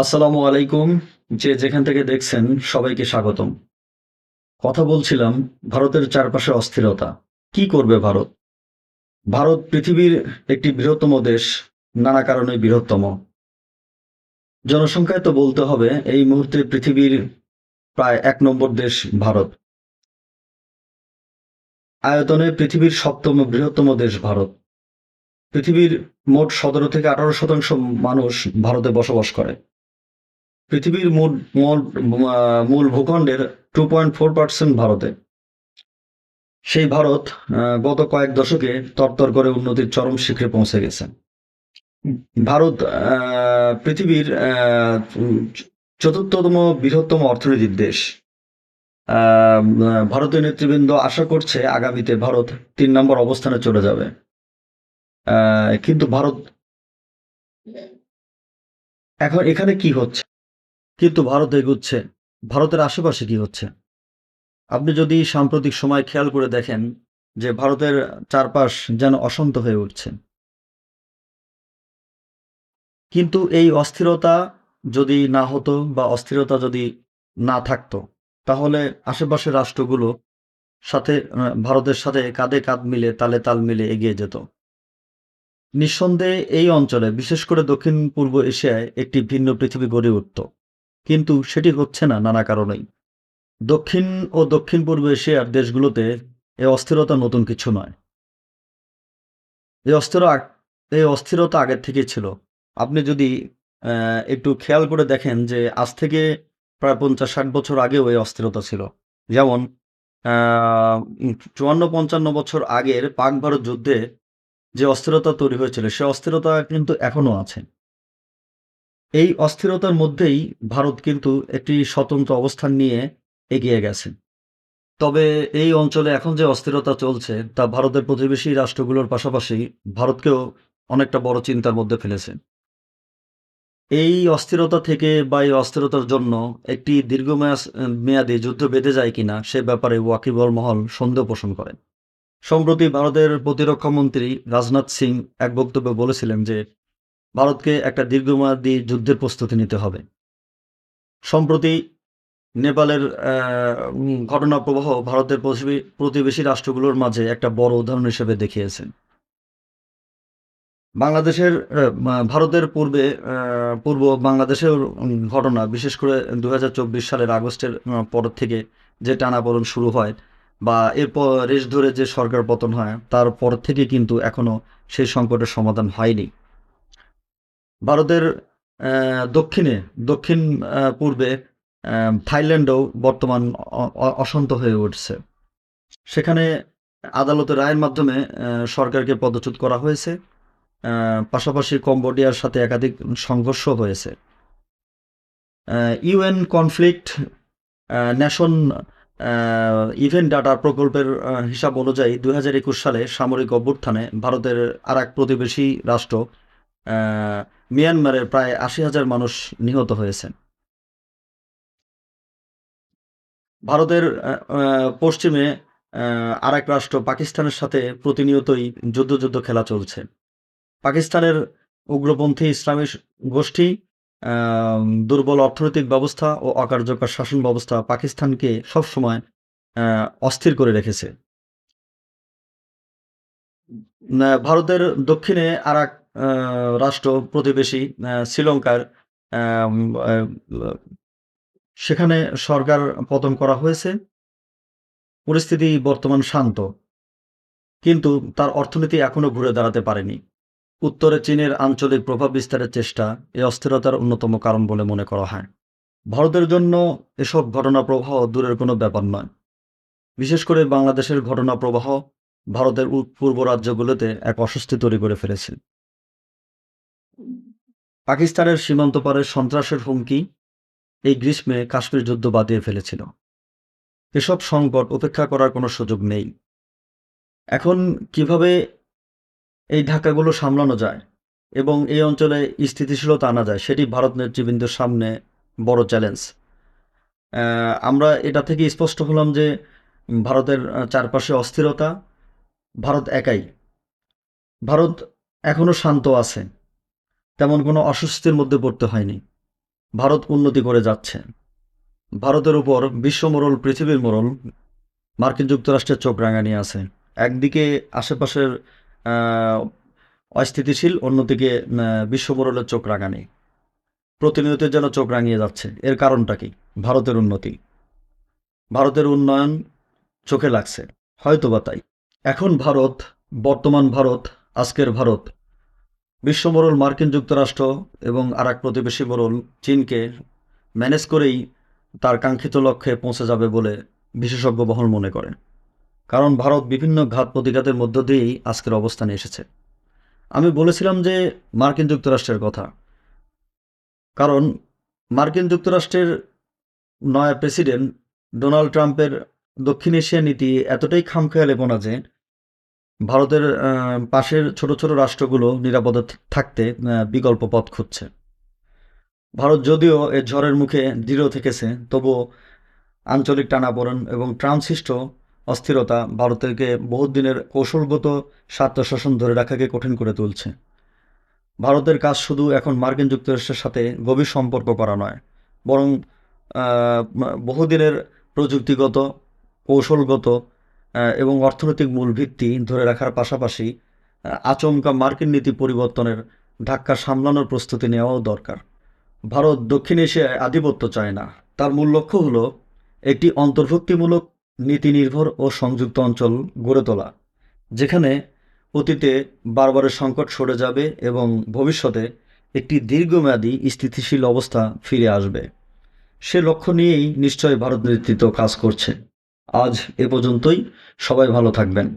আসসালামু আলাইকুম। যে যেখান থেকে দেখছেন সবাইকে স্বাগতম। কথা বলছিলাম ভারতের চারপাশে অস্থিরতা। কি করবে ভারত? ভারত পৃথিবীর একটি বৃহত্তম দেশ, নানা কারণে বৃহত্তম। জনসংখ্যায় তো বলতে হবে এই মুহূর্তে পৃথিবীর প্রায় ১ নম্বর দেশ ভারত। আয়তনে পৃথিবীর ৭ম বৃহত্তম দেশ ভারত। পৃথিবীর মোট ১৭ থেকে ১৮% মানুষ ভারতে বসবাস করে। পৃথিবীর মূল ভূখণ্ডের 2.4% ভারতে। সেই ভারত গত কয়েক দশকে তরতর করে উন্নতির চরম শিখরে পৌঁছে গেছে। ভারত পৃথিবীর চতুর্থতম বৃহত্তম অর্থনীতির দেশ। ভারতীয় নেতৃবৃন্দ আশা করছে আগামীতে ভারত ৩ নম্বর অবস্থানে চলে যাবে। কিন্তু ভারত এখন এখানে কি হচ্ছে? কিন্তু ভারত এগুচ্ছে। ভারতের আশেপাশে কি হচ্ছে? আপনি যদি সাম্প্রতিক সময় খেয়াল করে দেখেন যে ভারতের চারপাশ যেন অশান্ত হয়ে উঠছে। কিন্তু এই অস্থিরতা যদি না হতো বা অস্থিরতা যদি না থাকতো, তাহলে আশেপাশের রাষ্ট্রগুলো সাথে ভারতের সাথে কাঁধে কাঁধ মিলে তালে তাল মিলে এগিয়ে যেত। নিঃসন্দেহে এই অঞ্চলে বিশেষ করে দক্ষিণ-পূর্ব এশিয়ায় একটি ভিন্ন পৃথিবী গড়ে উঠত। কিন্তু সেটি হচ্ছে না নানা কারণেই। দক্ষিণ ও দক্ষিণ-পূর্ব এশিয়ার দেশগুলোতে এ অস্থিরতা নতুন কিছু নয়। এই অস্থির আগ এই অস্থিরতা আগের থেকেই ছিল। আপনি যদি একটু খেয়াল করে দেখেন যে আজ থেকে প্রায় ৫০-৬০ বছর আগেও এই অস্থিরতা ছিল। যেমন আ ৫৪-৫৫ বছর আগের পাক-ভারত যুদ্ধে যে অস্থিরতা তৈরি হয়েছিল, সে অস্থিরতা কিন্তু এখনো আছে। এই অস্থিরতার মধ্যেই ভারত কিন্তু একটি স্বতন্ত্র অবস্থান নিয়ে এগিয়ে গেছে। তবে এই অঞ্চলে এখন যে অস্থিরতা চলছে, তা ভারতের প্রতিবেশী রাষ্ট্রগুলোর পাশাপাশি ভারতকেও অনেকটা বড় চিন্তার মধ্যে ফেলেছে। এই অস্থিরতা থেকে বা এই অস্থিরতার জন্য একটি মেয়াদী যুদ্ধ বেঁধে যায় কিনা সে ব্যাপারে ওয়াকিবহাল মহল সন্দেহ পোষণ করেন। সম্প্রতি ভারতের প্রতিরক্ষা মন্ত্রী রাজনাথ সিং এক বক্তব্যে বলেছিলেন যে ভারতকে একটা দীর্ঘমেয়াদী যুদ্ধের প্রস্তুতি নিতে হবে। সম্প্রতি নেপালের ঘটনা প্রবাহ ভারতের প্রতিবেশী রাষ্ট্রগুলোর মাঝে একটা বড় উদাহরণ হিসেবে দেখিয়েছে। বাংলাদেশের ভারতের পূর্ব বাংলাদেশের ঘটনা বিশেষ করে ২০২৪ সালের আগস্টের পর থেকে যে টানাপোড়েন শুরু হয় বা এরপর রেশ ধরে যে সরকার পতন হয়, তারপর থেকে কিন্তু এখনো সেই সংকটের সমাধান হয়নি। ভারতের দক্ষিণে দক্ষিণ পূর্বে থাইল্যান্ডও বর্তমান অশান্ত হয়ে উঠছে। সেখানে আদালতের রায়ের মাধ্যমে সরকারকে পদচ্যুত করা হয়েছে। পাশাপাশি কম্বোডিয়ার সাথে একাধিক সংঘর্ষ হয়েছে। UN conflict nation event data প্রকল্পের হিসাব অনুযায়ী ২০২১ সালে সামরিক অভ্যুত্থানে ভারতের আরেক প্রতিবেশী রাষ্ট্র মিয়ানমারের প্রায় ৮০,০০০ মানুষ নিহত হয়েছেন। ভারতের পশ্চিমে আরেক রাষ্ট্র পাকিস্তানের সাথে প্রতিনিয়তই যুদ্ধ খেলা চলছে। পাকিস্তানের উগ্রপন্থী ইসলামী গোষ্ঠী, দুর্বল অর্থনৈতিক ব্যবস্থা ও অকার্যকর শাসন ব্যবস্থা পাকিস্তানকে সবসময় অস্থির করে রেখেছে। ভারতের দক্ষিণে আরেক রাষ্ট্র প্রতিবেশী শ্রীলঙ্কার আম আ সেখানে সরকার পতন করা হয়েছে। পরিস্থিতি বর্তমান শান্ত। কিন্তু তার অর্থনীতি এখনো ঘুরে দাঁড়াতে পারেনি। উত্তরে চীনের আঞ্চলিক প্রভাব বিস্তারের চেষ্টা এই অস্থিরতার অন্যতম কারণ বলে মনে করা হয়। ভারতের জন্য এসব ঘটনা প্রবাহ দূরের কোনো ব্যাপার নয়। বিশেষ করে বাংলাদেশের ঘটনা প্রবাহ ভারতের পূর্ব রাজ্যগুলোতে এক অস্বস্তি তৈরি করে ফেলেছে। পাকিস্তানের সীমান্ত পারে সন্ত্রাসের হুমকি এই গ্রীষ্মে কাশ্মীর যুদ্ধ বাঁধিয়ে ফেলেছিল। এসব সংকট উপেক্ষা করার কোনো সুযোগ নেই। এখন কিভাবে এই ধাক্কাগুলো সামলানো যায় এবং এই অঞ্চলে স্থিতিশীলতা আনা যায় সেটি ভারত নেতৃবৃন্দের সামনে বড় চ্যালেঞ্জ। আমরা এটা থেকে স্পষ্ট হলাম যে ভারতের চারপাশে অস্থিরতা, ভারত একাই। ভারত এখনো শান্ত আছে। তেমন কোনো অস্বস্তির মধ্যে পড়তে হয়নি। ভারত উন্নতি করে যাচ্ছে। ভারতের উপর বিশ্ব মোড়ল, পৃথিবীর মোড়ল মার্কিন যুক্তরাষ্ট্রের চোখ রাঙানি আছে। একদিকে আশেপাশের আহ, অস্থিতিশীল, অন্যদিকে বিশ্ব মোড়লের চোখ রাঙানি প্রতিনিয়ত যেন চোখ রাঙিয়ে যাচ্ছে। এর কারণটা কি? ভারতের উন্নতি, ভারতের উন্নয়ন চোখে লাগছে, হয়তোবা তাই। এখন ভারত, বর্তমান ভারত, আজকের ভারত বিশ্বমোড়ল মার্কিন যুক্তরাষ্ট্র এবং আর এক প্রতিবেশী মোড়ল চীনকে ম্যানেজ করেই তার কাঙ্ক্ষিত লক্ষ্যে পৌঁছে যাবে বলে বিশেষজ্ঞ মহল মনে করেন। কারণ ভারত বিভিন্ন ঘাত প্রতিঘাতের মধ্য দিয়েই আজকের অবস্থানে এসেছে। আমি বলেছিলাম যে মার্কিন যুক্তরাষ্ট্রের কথা, কারণ মার্কিন যুক্তরাষ্ট্রের নয়া প্রেসিডেন্ট ডোনাল্ড ট্রাম্পের দক্ষিণ এশিয়া নীতি এতটাই খামখেয়ালিপনা যে ভারতের পাশের ছোট ছোট রাষ্ট্রগুলো নিরাপদে থাকতে বিকল্প পথ খুঁজছে। ভারত যদিও এর ঝড়ের মুখে দৃঢ় থেকেছে, তবুও আঞ্চলিক টানাপোড়েন এবং ট্রান্সিষ্ট অস্থিরতা ভারতকে বহুদিনের কৌশলগত স্বার্থ শাসন ধরে রাখাকে কঠিন করে তুলছে। ভারতের কাজ শুধু এখন মার্কিন যুক্তরাষ্ট্রের সাথে গভীর সম্পর্ক করা নয়, বরং বহুদিনের প্রযুক্তিগত, কৌশলগত এবং অর্থনৈতিক মূল ভিত্তি ধরে রাখার পাশাপাশি আচমকা মার্কিন নীতি পরিবর্তনের ধাক্কা সামলানোর প্রস্তুতি নেওয়াও দরকার। ভারত দক্ষিণ এশিয়ায় আধিপত্য চায় না। তার মূল লক্ষ্য হলো একটি অন্তর্ভুক্তিমূলক, নীতি নির্ভর ও সংযুক্ত অঞ্চল গড়ে তোলা, যেখানে অতীতে বারবারের সংকট সরে যাবে এবং ভবিষ্যতে একটি দীর্ঘমেয়াদী স্থিতিশীল অবস্থা ফিরে আসবে। সে লক্ষ্য নিয়েই নিশ্চয়ই ভারত নেতৃত্ব কাজ করছে। আজ এ পর্যন্তই। সবাই ভালো থাকবেন।